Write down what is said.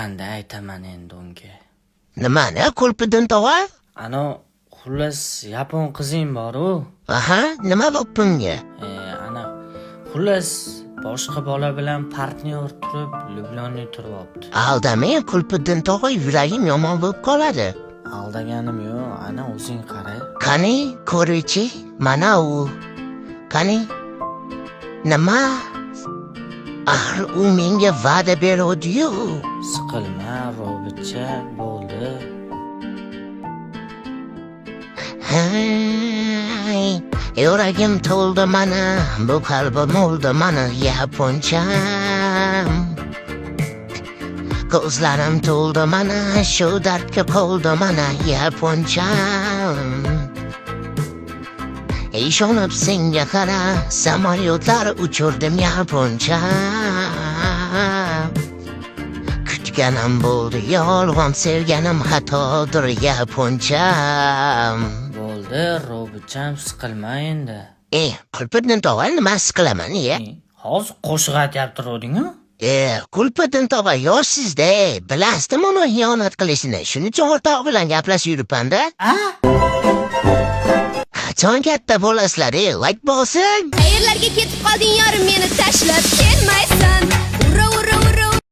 qanday aytaman endi unga? Nimani Kulpiddin tog'a? Xullas yapon qizing bor-u. Aha, nima bo'pti unga? Xullas boshqa bola bilan partnyor turib, Lyublyonga turibdi. Aldamang Kulpiddin tog'a, yuragim yomon bo'lib qoladi. Aldaganim yo'q, o'zing qara. Qani, ko'ruvchi, mana u. Qani? Nima? Axir u menga va'da berdi-yu. Siqilma, Robitcha, bo'ldi. Yuragim to'ldi mana, bu qalbim o'ldi mana, yaponcham. Ko'zlarim to'ldi mana, shu dardga qoldi mana, yaponcham. Ishonib senga qara, samolyotlar uchirdim yaponcham. Kutganim bo'ldi yolg'on, sevganim xatodir yaponcham. Bo'ldi, Robitcham, siqilma endi. Kulpiddin tog'a, nima siqilaman, Hozir qo'shiq aytayaptirding-ku? Kulpiddin tog'a, yoshsizda, bilasizmi uni xiyonat qilishini? Shuning uchun o'rtoq bilan gaplashib yuribman-da. Qachon katta bo'lasizlar, like bosing. Qayerlarga ketib qolding yorim meni tashlab? Kelmay